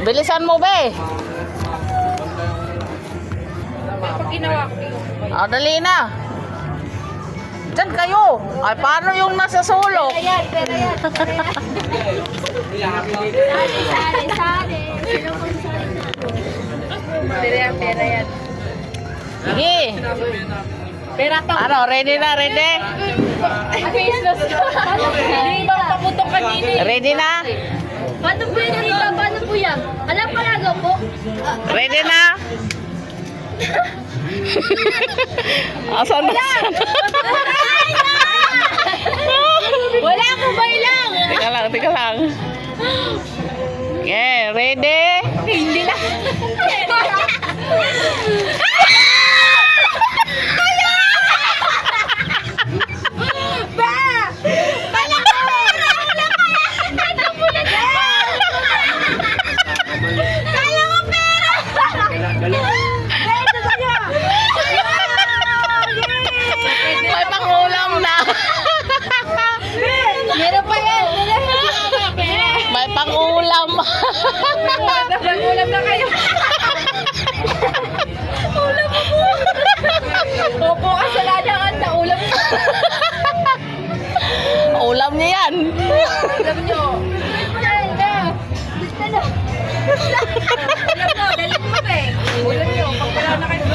Bilisan mo, be. Pag ginawa ko. Dali na. Diyan kayo. Ay, paano yung nasa sulok? Ayan, pera yan. Sari. Sino kung sari? Pera yan. Sige. Pera to. Ano, ready na, ready? Faceless ko. Hindi ba paputok kanina? Ready na? Paano po yan, Rita? Paano po yan? Alam palaga po. Ready na? Asan na? Wala ko bailang. Teka lang. Okay, ready? Hindi lang. May pangulam na. Meron pa yan. May pangulam. Ulam na kayo. Ulam mo po. Opo, kasalanan ka. Ulam na. Ulam niya yan. Ulam nyo. Ulam na. Gusto na. Ulam na. Dalit mo ba eh. Ulam nyo. Pag wala na kayo.